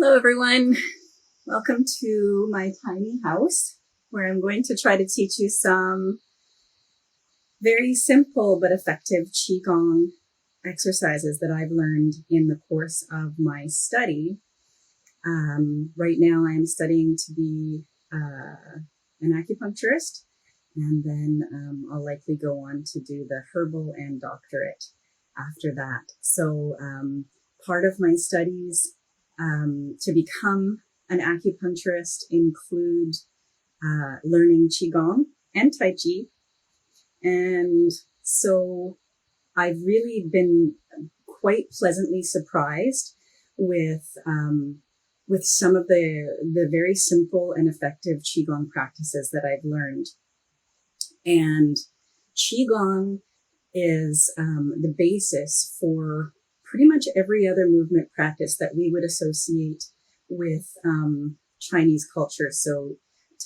Hello everyone, welcome to my tiny house where I'm going to try to teach you some very simple but effective Qigong exercises that I've learned in the course of my study. Right now I'm studying to be an acupuncturist, and then I'll likely go on to do the herbal and doctorate after that. So part of my studies to become an acupuncturist include learning Qigong and Tai Chi. And so I've really been quite pleasantly surprised with some of the very simple and effective Qigong practices that I've learned. And Qigong is the basis for pretty much every other movement practice that we would associate with Chinese culture. So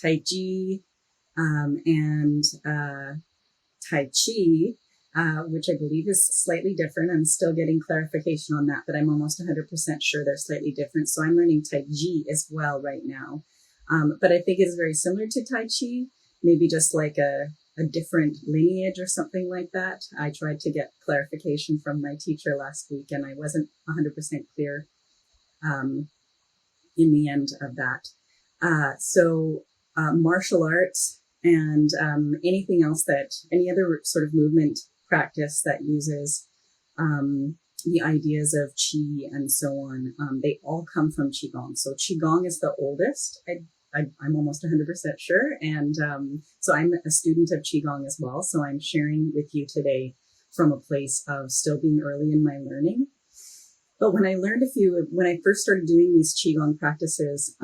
Tai Chi and Tai Chi, which I believe is slightly different. I'm still getting clarification on that, but I'm almost 100% sure they're slightly different. So I'm learning Tai Chi as well right now. But I think it's very similar to Tai Chi, maybe just like a different lineage or something like that. I tried to get clarification from my teacher last week, and I wasn't 100% clear in the end of that. So martial arts and anything else any other sort of movement practice that uses the ideas of Qi and so on, they all come from Qigong. So Qigong is the oldest. I'm almost 100% sure. And so I'm a student of Qigong as well. So I'm sharing with you today from a place of still being early in my learning. But when I first started doing these Qigong practices,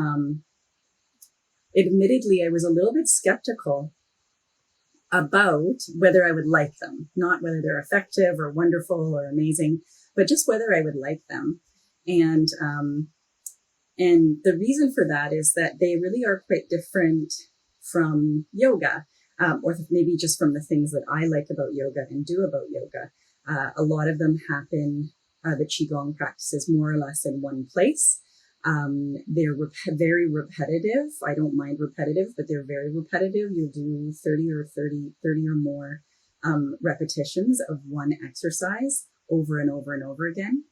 admittedly, I was a little bit skeptical about whether I would like them, not whether they're effective or wonderful or amazing, but just whether I would like them. And the reason for that is that they really are quite different from yoga, or maybe just from the things that I like about yoga and do about yoga. A lot of them happen, the Qigong practices, more or less in one place. They're very repetitive. I don't mind repetitive, but they're very repetitive. You'll do 30 or more repetitions of one exercise over and over and over again.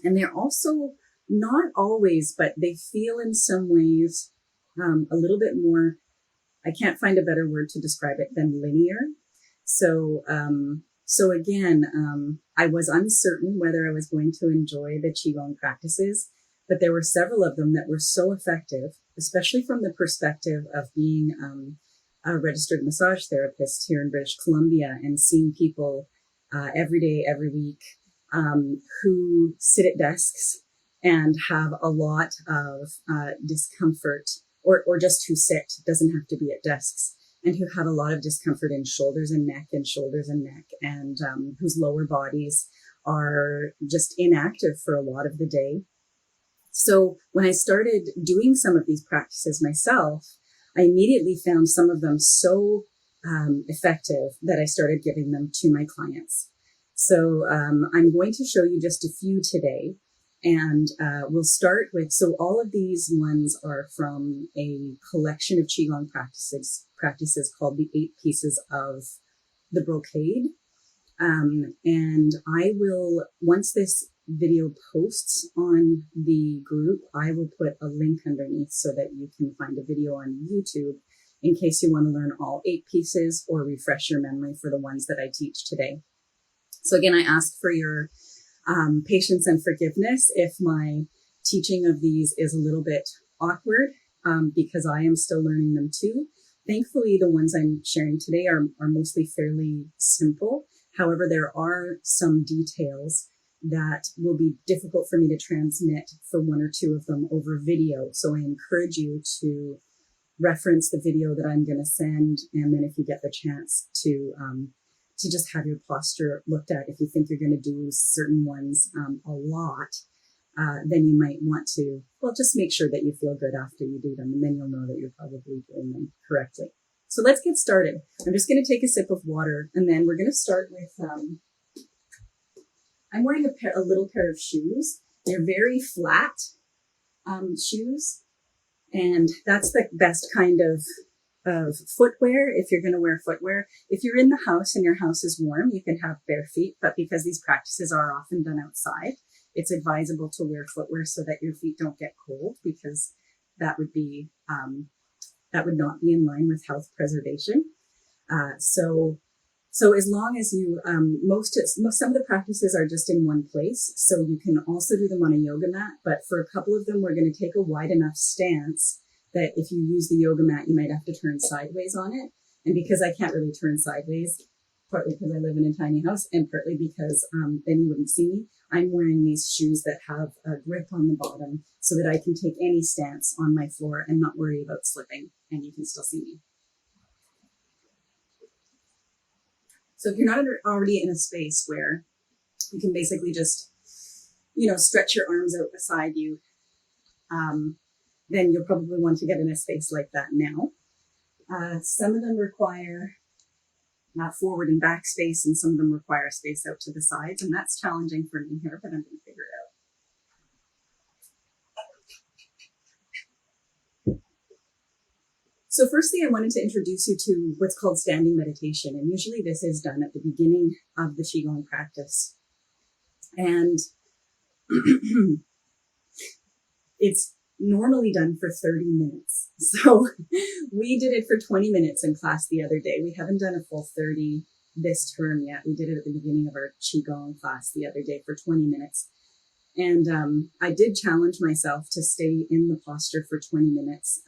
And they're also not always, but they feel in some ways a little bit more, I can't find a better word to describe it than linear. So again, I was uncertain whether I was going to enjoy the Qigong practices, but there were several of them that were so effective, especially from the perspective of being a registered massage therapist here in British Columbia and seeing people every day, every week, who sit at desks and have a lot of discomfort, or just who sit, doesn't have to be at desks, and who have a lot of discomfort in shoulders and neck, and whose lower bodies are just inactive for a lot of the day. So when I started doing some of these practices myself, I immediately found some of them so effective that I started giving them to my clients. So I'm going to show you just a few today. And we'll start with, so all of these ones are from a collection of Qigong practices called the 8 Pieces of the Brocade. And I will, once this video posts on the group, I will put a link underneath so that you can find a video on YouTube in case you want to learn all 8 pieces or refresh your memory for the ones that I teach today. So again, I ask for your patience and forgiveness if my teaching of these is a little bit awkward, because I am still learning them too. Thankfully, the ones I'm sharing today are mostly fairly simple. However, there are some details that will be difficult for me to transmit for 1 or 2 of them over video. So I encourage you to reference the video that I'm going to send. And then if you get the chance to just have your posture looked at, if you think you're going to do certain ones a lot, then you might want to, just make sure that you feel good after you do them, and then you'll know that you're probably doing them correctly. So let's get started. I'm just going to take a sip of water, and then we're going to start with, I'm wearing a little pair of shoes. They're very flat, shoes. And that's the best kind of footwear if you're going to wear footwear. If you're in the house and your house is warm, you can have bare feet. But because these practices are often done outside, it's advisable to wear footwear so that your feet don't get cold, because that would be that would not be in line with health preservation. So as long as you, some of the practices are just in one place, so you can also do them on a yoga mat, but for a couple of them, we're going to take a wide enough stance that if you use the yoga mat, you might have to turn sideways on it. And because I can't really turn sideways, partly because I live in a tiny house and partly because then you wouldn't see me, I'm wearing these shoes that have a grip on the bottom so that I can take any stance on my floor and not worry about slipping, and you can still see me. So if you're not already in a space where you can basically just, stretch your arms out beside you, then you'll probably want to get in a space like that now. Some of them require forward and back space, and some of them require space out to the sides, and that's challenging for me here, but I'm going to figure it out. So firstly, I wanted to introduce you to what's called standing meditation. And usually this is done at the beginning of the Qigong practice. And it's normally done for 30 minutes. So we did it for 20 minutes in class the other day. We haven't done a full 30 this term yet. We did it at the beginning of our Qigong class the other day for 20 minutes. And I did challenge myself to stay in the posture for 20 minutes.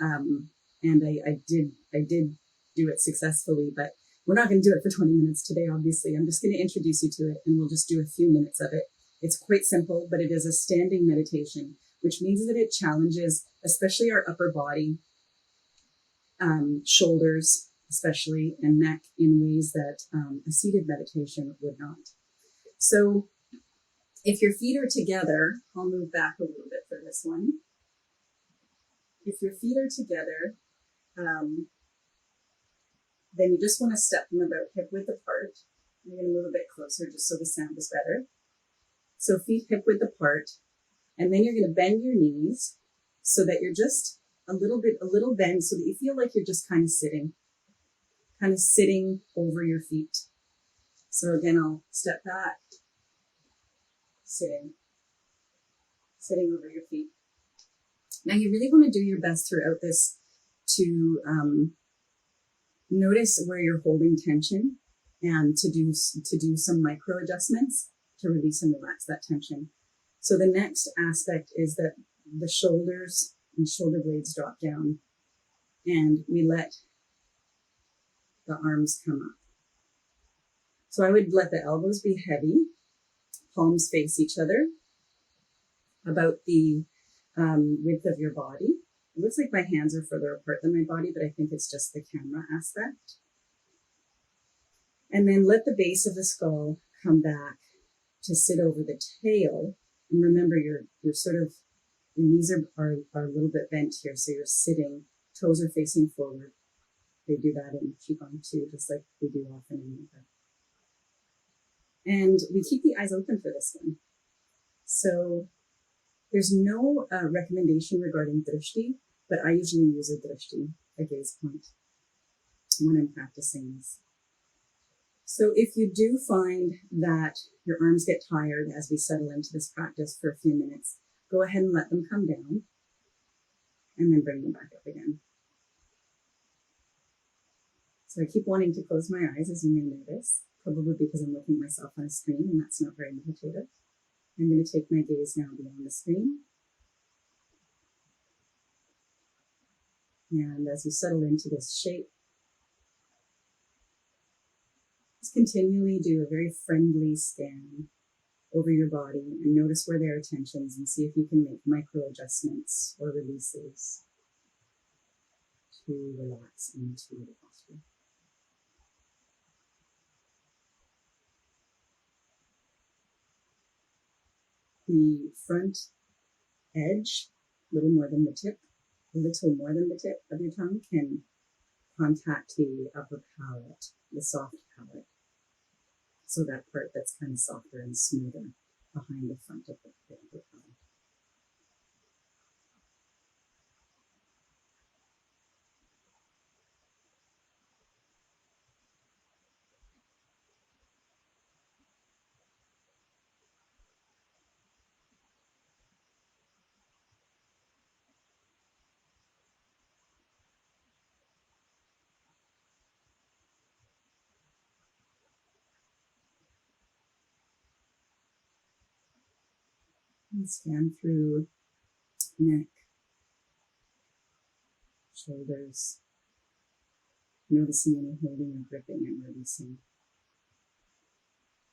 And I did do it successfully, but we're not going to do it for 20 minutes today, obviously. I'm just going to introduce you to it, and we'll just do a few minutes of it. It's quite simple, but it is a standing meditation, which means that it challenges, especially our upper body, shoulders, especially, and neck in ways that a seated meditation would not. So if your feet are together, I'll move back a little bit for this one. If your feet are together, then you just want to step them about hip width apart. You're going to move a bit closer just so the sound is better. So feet hip width apart, and then you're going to bend your knees so that you're just a little bend so that you feel like you're just kind of sitting over your feet. So again, I'll step back, sitting over your feet. Now you really want to do your best throughout this to notice where you're holding tension and to do some micro adjustments to release and relax that tension. So the next aspect is that the shoulders and shoulder blades drop down, and we let the arms come up. So I would let the elbows be heavy, palms face each other, about the width of your body. It looks like my hands are further apart than my body, but I think it's just the camera aspect. And then let the base of the skull come back to sit over the tail. And remember, your knees are a little bit bent here, so you're sitting, toes are facing forward. They do that in Qigong too, just like we do often in yoga. And we keep the eyes open for this one. So there's no recommendation regarding drishti, but I usually use a drishti, a gaze point, when I'm practicing this. So if you do find that your arms get tired as we settle into this practice for a few minutes, go ahead and let them come down and then bring them back up again. So I keep wanting to close my eyes, as you may notice, probably because I'm looking at myself on a screen, and that's not very meditative. I'm going to take my gaze now beyond the screen. And as you settle into this shape, just continually do a very friendly scan over your body and notice where there are tensions and see if you can make micro adjustments or releases to relax into the posture. The front edge, a little more than the tip of your tongue can contact the upper palate, the soft palate. So that part that's kind of softer and smoother behind the front of the upper palate. And scan through neck, shoulders, noticing any holding or gripping and releasing,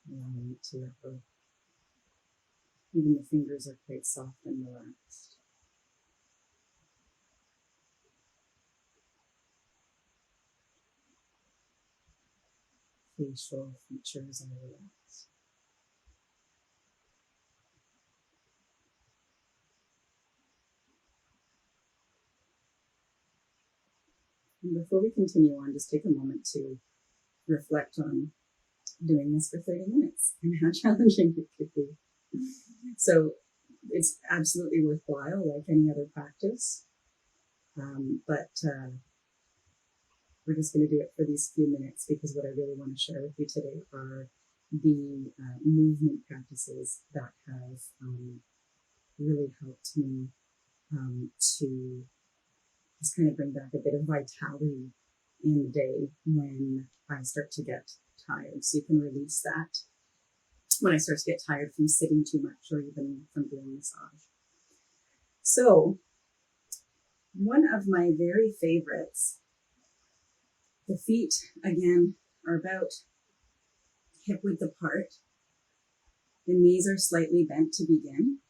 allowing it to let go. Even the fingers are quite soft and relaxed. Facial features are relaxed. And before we continue on, just take a moment to reflect on doing this for 30 minutes and how challenging it could be. So it's absolutely worthwhile, like any other practice. But we're just going to do it for these few minutes because what I really want to share with you today are the movement practices that have really helped me to just kind of bring back a bit of vitality in the day when I start to get tired. So you can release that when I start to get tired from sitting too much or even from doing massage. So one of my very favorites, the feet again are about hip width apart. The knees are slightly bent to begin.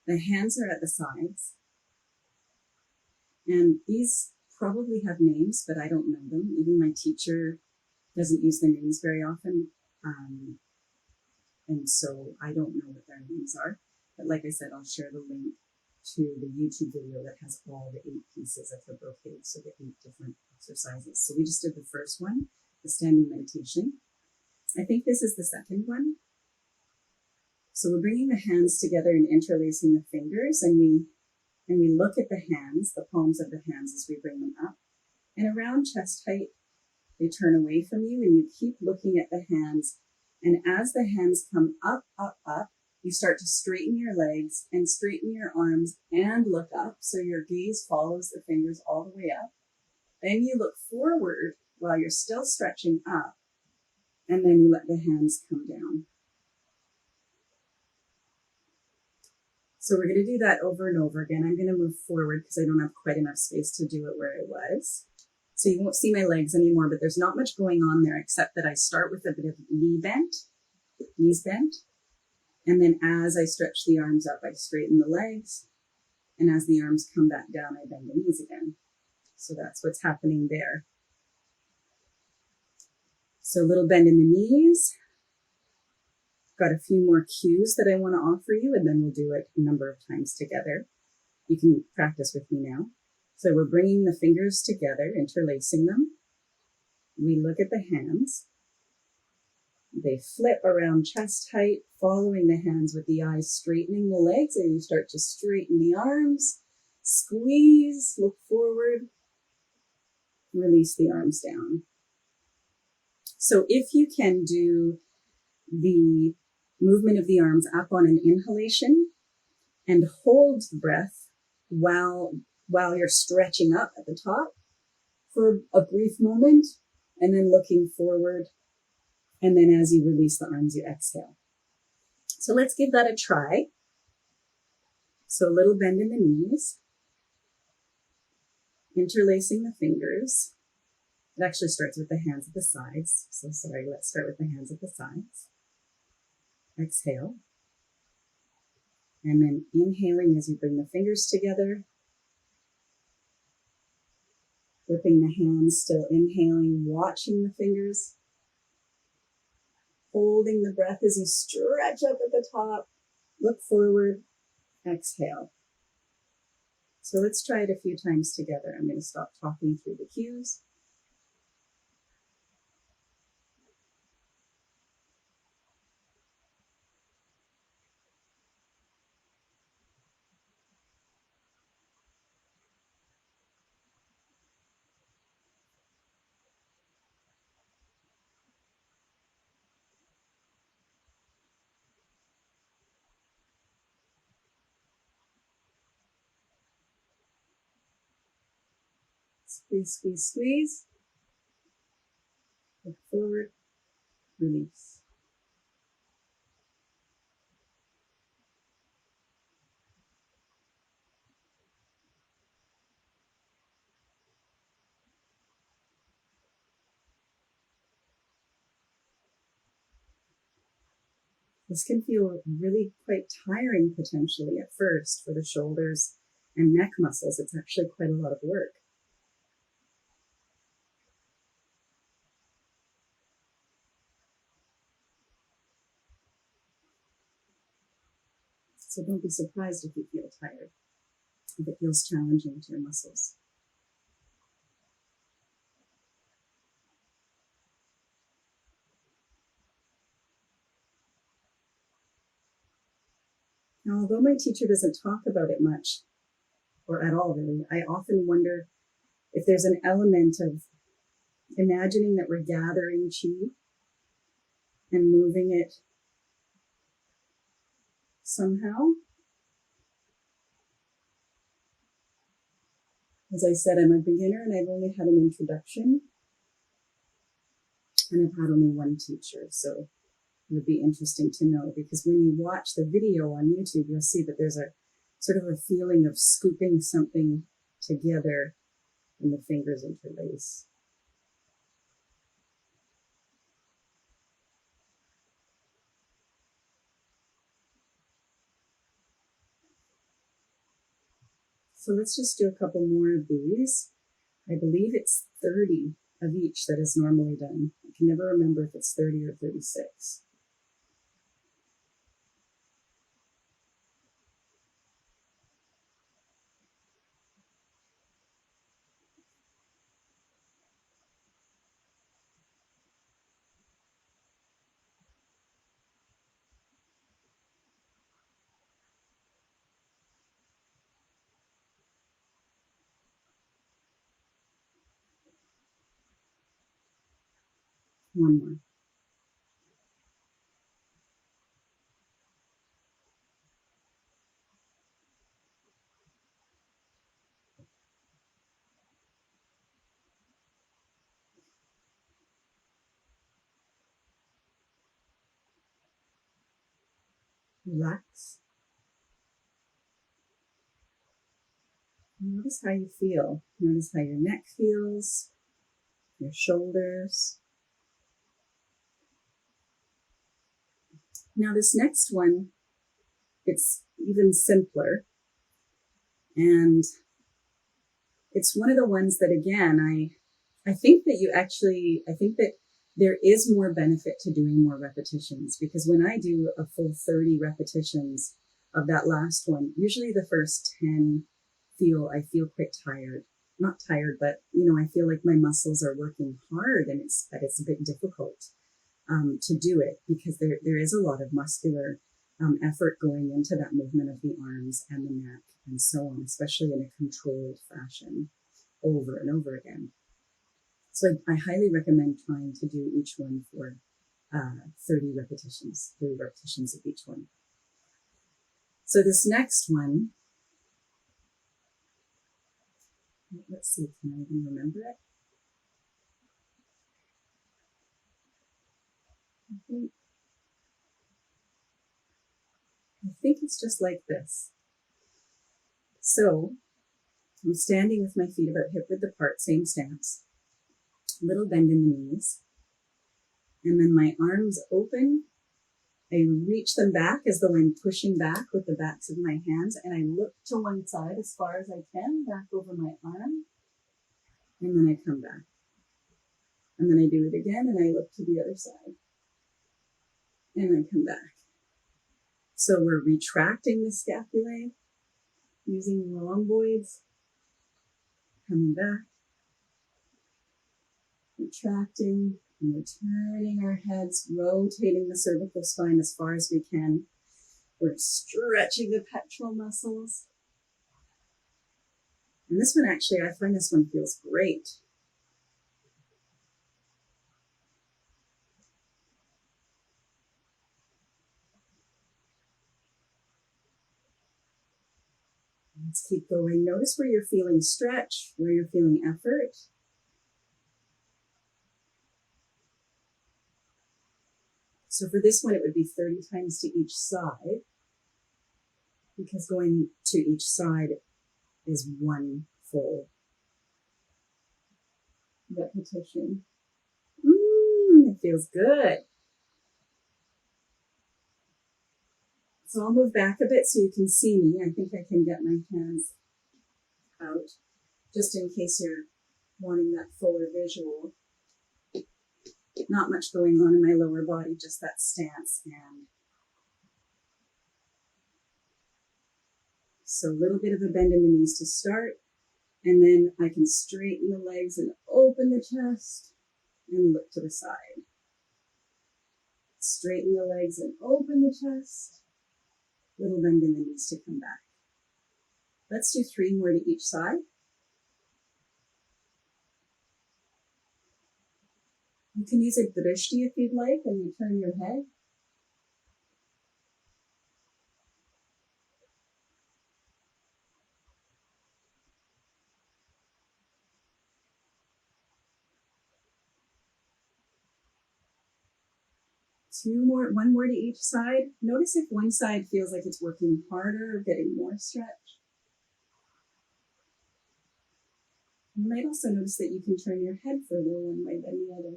The hands are at the sides. And these probably have names, but I don't know them. Even my teacher doesn't use the names very often. And so I don't know what their names are. But like I said, I'll share the link to the YouTube video that has all the 8 pieces of the brocade, so the 8 different exercises. So we just did the first one, the standing meditation. I think this is the second one. So we're bringing the hands together and interlacing the fingers, and we look at the hands, the palms of the hands as we bring them up. And around chest height, they turn away from you and you keep looking at the hands. And as the hands come up, up, up, you start to straighten your legs and straighten your arms and look up. So your gaze follows the fingers all the way up. Then you look forward while you're still stretching up. And then you let the hands come down. So we're going to do that over and over again. I'm going to move forward because I don't have quite enough space to do it where I was. So you won't see my legs anymore, but there's not much going on there except that I start with a bit of knees bent. And then as I stretch the arms up, I straighten the legs. And as the arms come back down, I bend the knees again. So that's what's happening there. So a little bend in the knees. Got a few more cues that I want to offer you, and then we'll do it a number of times together. You can practice with me now. So we're bringing the fingers together, interlacing them. We look at the hands. They flip around chest height, following the hands with the eyes, straightening the legs, and you start to straighten the arms. Squeeze, look forward, release the arms down. So if you can do the movement of the arms up on an inhalation and hold the breath while you're stretching up at the top for a brief moment and then looking forward. And then as you release the arms, you exhale. So let's give that a try. So a little bend in the knees, interlacing the fingers. It actually starts with the hands at the sides. So sorry, let's start with the hands at the sides. Exhale. And then inhaling as you bring the fingers together. Flipping the hands, still inhaling, watching the fingers. Holding the breath as you stretch up at the top. Look forward. Exhale. So let's try it a few times together. I'm going to stop talking through the cues. Squeeze, squeeze, squeeze. Look forward. Release. This can feel really quite tiring potentially at first for the shoulders and neck muscles. It's actually quite a lot of work. So don't be surprised if you feel tired, if it feels challenging to your muscles. Now, although my teacher doesn't talk about it much, or at all really, I often wonder if there's an element of imagining that we're gathering chi and moving it somehow. As I said, I'm a beginner and I've only had an introduction, and I've had only one teacher, so it would be interesting to know, because when you watch the video on YouTube, you'll see that there's a sort of a feeling of scooping something together and the fingers interlace. So let's just do a couple more of these. I believe it's 30 of each that is normally done. I can never remember if it's 30 or 36. One more. Relax. Notice how you feel. Notice how your neck feels, your shoulders. Now this next one, it's even simpler. And it's one of the ones that, again, I think that there is more benefit to doing more repetitions, because when I do a full 30 repetitions of that last one, usually the first 10 I feel quite tired. Not tired, but I feel like my muscles are working hard, and it's a bit difficult to do it, because there is a lot of muscular effort going into that movement of the arms and the neck and so on, especially in a controlled fashion over and over again. So I highly recommend trying to do each one for 30 repetitions of each one. So this next one, let's see, can I even remember it? I think it's just like this. So I'm standing with my feet about hip width apart, same stance, little bend in the knees, and then my arms open. I reach them back as though I'm pushing back with the backs of my hands, and I look to one side as far as I can, back over my arm, and then I come back. And then I do it again, and I look to the other side, and I come back. So we're retracting the scapulae, using the rhomboids, coming back, retracting, and we're turning our heads, rotating the cervical spine as far as we can. We're stretching the pectoral muscles. And this one, actually, I find this one feels great. Let's keep going. Notice where you're feeling stretch, where you're feeling effort. So for this one, it would be 30 times to each side, because going to each side is one full repetition. It feels good. So I'll move back a bit so you can see me. I think I can get my hands out, just in case you're wanting that fuller visual. Not much going on in my lower body, just that stance. And so a little bit of a bend in the knees to start, and then I can straighten the legs and open the chest and look to the side. Straighten the legs and open the chest. Little bend in the knees to come back. Let's do 3 more to each side. You can use a drishti if you'd like, and you turn your head. One more to each side. Notice if one side feels like it's working harder or getting more stretch. You might also notice that you can turn your head further one way than the other.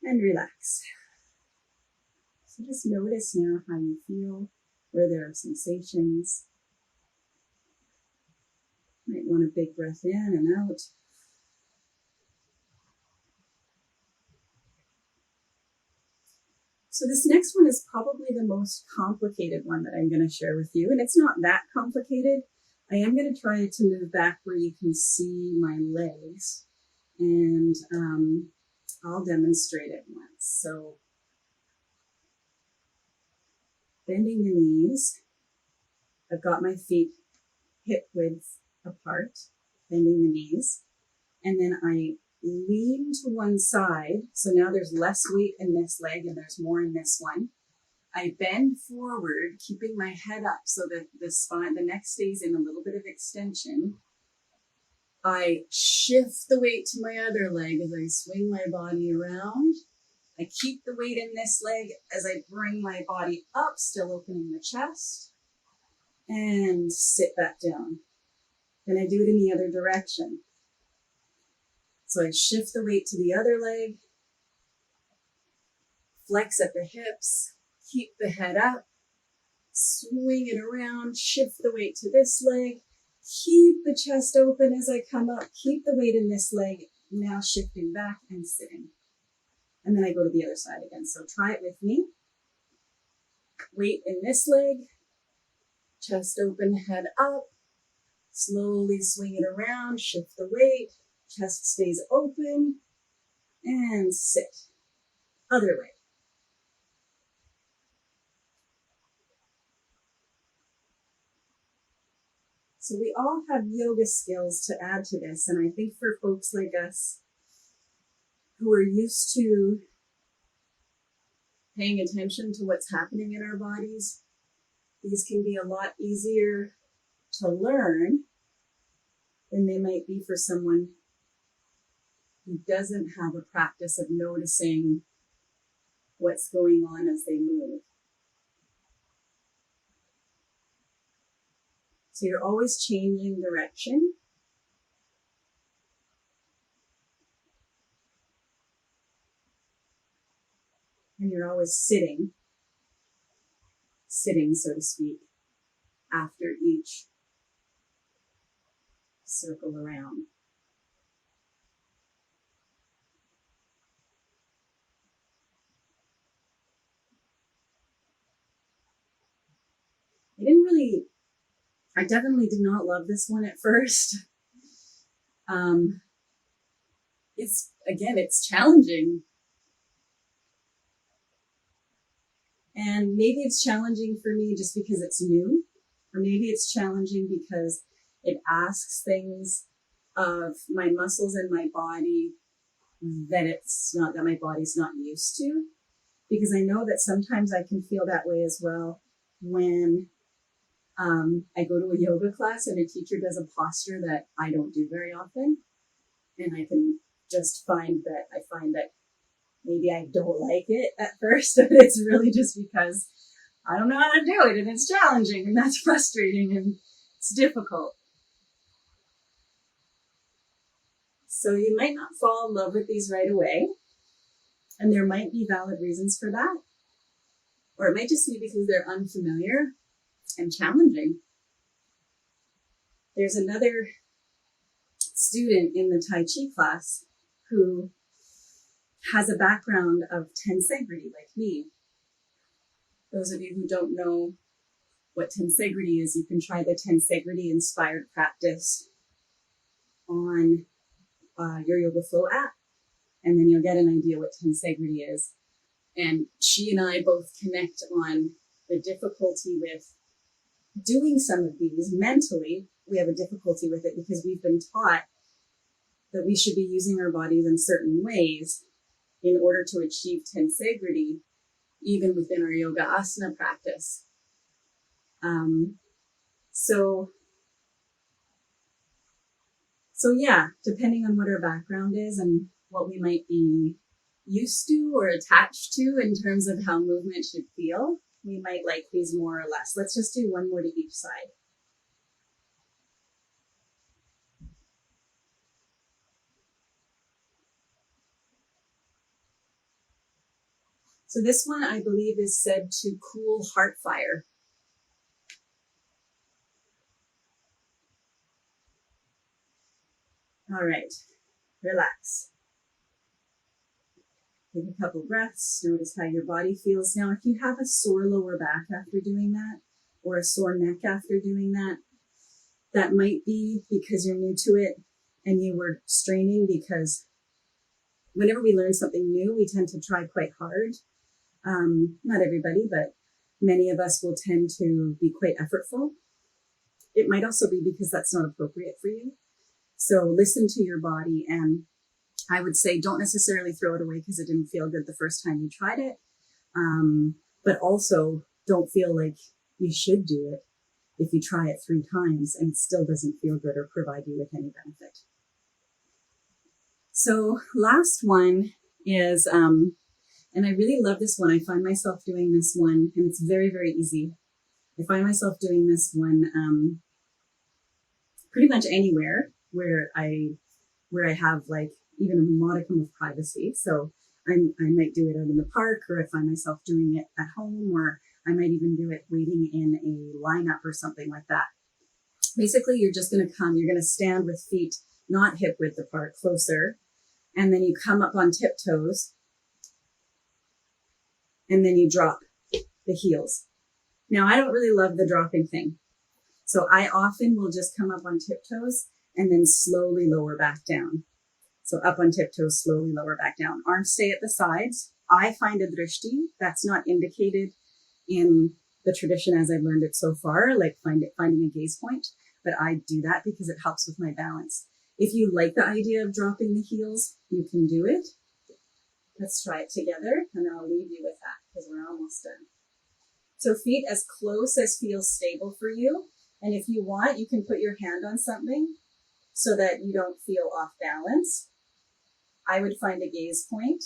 And relax. So just notice now how you feel, where there are sensations. You might want a big breath in and out. So this next one is probably the most complicated one that I'm going to share with you. And it's not that complicated. I am going to try to move back where you can see my legs. And I'll demonstrate it once. So bending the knees. I've got my feet hip width apart, bending the knees. And then I lean to one side. So now there's less weight in this leg and there's more in this one. I bend forward, keeping my head up so that the spine, the neck stays in a little bit of extension. I shift the weight to my other leg as I swing my body around. I keep the weight in this leg as I bring my body up, still opening the chest, and sit back down. Then I do it in the other direction. So I shift the weight to the other leg, flex at the hips, keep the head up, swing it around, shift the weight to this leg, keep the chest open as I come up, keep the weight in this leg, now shifting back and sitting. And then I go to the other side again. So try it with me. Weight in this leg, chest open, head up, slowly swing it around, shift the weight, chest stays open, and sit. Other way. So we all have yoga skills to add to this. And I think for folks like us who are used to paying attention to what's happening in our bodies, these can be a lot easier to learn than they might be for someone who doesn't have a practice of noticing what's going on as they move. So you're always changing direction. And you're always sitting, so to speak, after each circle around. I definitely did not love this one at first. It's challenging. And maybe it's challenging for me just because it's new, or maybe it's challenging because it asks things of my muscles and my body that my body's not used to. Because I know that sometimes I can feel that way as well when I go to a yoga class and a teacher does a posture that I don't do very often. And I can just find that maybe I don't like it at first, but it's really just because I don't know how to do it and it's challenging and that's frustrating and it's difficult. So you might not fall in love with these right away, and there might be valid reasons for that. or it might just be because they're unfamiliar and challenging. There's another student in the Tai Chi class who has a background of tensegrity like me. Those of you who don't know what tensegrity is, you can try the tensegrity inspired practice on your Yoga Flow app, and then you'll get an idea what tensegrity is. And she and I both connect on the difficulty with doing some of these mentally. We have a difficulty with it because we've been taught that we should be using our bodies in certain ways in order to achieve tensegrity, even within our yoga asana practice. So yeah, depending on what our background is and what we might be used to or attached to in terms of how movement should feel, we might like these more or less. Let's just do one more to each side. So this one, I believe, is said to cool heart fire. All right, relax. Take a couple breaths. Notice how your body feels. Now, if you have a sore lower back after doing that, or a sore neck after doing that, that might be because you're new to it and you were straining, because whenever we learn something new, we tend to try quite hard. Not everybody, but many of us will tend to be quite effortful. It might also be because that's not appropriate for you. So listen to your body, and I would say don't necessarily throw it away because it didn't feel good the first time you tried it. But also don't feel like you should do it if you try it 3 times and it still doesn't feel good or provide you with any benefit. So last one is, and I really love this one. I find myself doing this one, and it's very, very easy. I find myself doing this one pretty much anywhere where I have like even a modicum of privacy. So I might do it out in the park, or I find myself doing it at home, or I might even do it waiting in a lineup or something like that. Basically, you're just going to come, you're going to stand with feet not hip width apart, closer, and then you come up on tiptoes, and then you drop the heels. Now, I don't really love the dropping thing, so I often will just come up on tiptoes and then slowly lower back down. So up on tiptoes, slowly lower back down. Arms stay at the sides. I find a drishti that's not indicated in the tradition as I've learned it so far, like finding a gaze point, but I do that because it helps with my balance. If you like the idea of dropping the heels, you can do it. Let's try it together, and I'll leave you with that because we're almost done. So feet as close as feels stable for you. And if you want, you can put your hand on something so that you don't feel off balance. I would find a gaze point,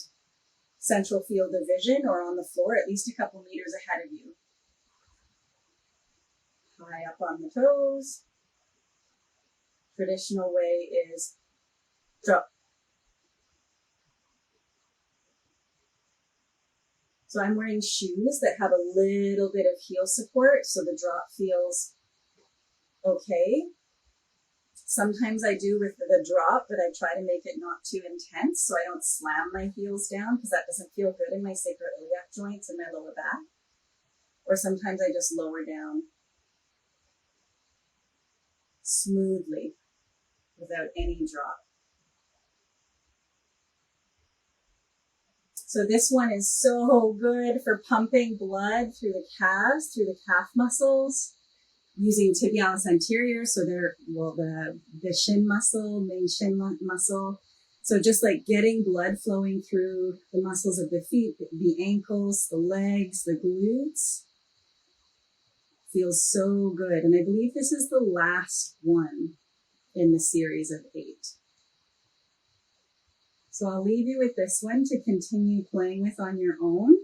central field of vision, or on the floor, at least a couple meters ahead of you. High up on the toes. Traditional way is drop. So I'm wearing shoes that have a little bit of heel support, so the drop feels okay. Sometimes I do with the drop, but I try to make it not too intense so I don't slam my heels down, because that doesn't feel good in my sacroiliac joints and my lower back. Or sometimes I just lower down smoothly without any drop. So this one is so good for pumping blood through the calves, through the calf muscles, using tibialis anterior, so the shin muscle, main shin muscle. So just like getting blood flowing through the muscles of the feet, the ankles, the legs, the glutes, feels so good. And I believe this is the last one in the series of 8. So I'll leave you with this one to continue playing with on your own.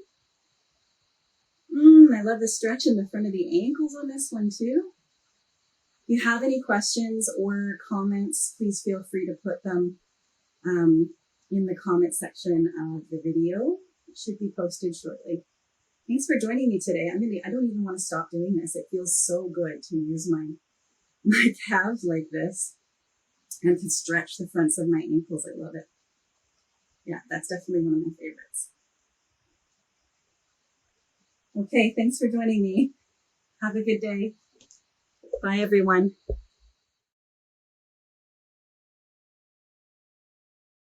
I love the stretch in the front of the ankles on this one too. If you have any questions or comments, please feel free to put them in the comment section of the video. It should be posted shortly. Thanks for joining me today. I don't even want to stop doing this. It feels so good to use my calves like this and to stretch the fronts of my ankles. I love it. Yeah, that's definitely one of my favorites. Okay, thanks for joining me. Have a good day. Bye, everyone.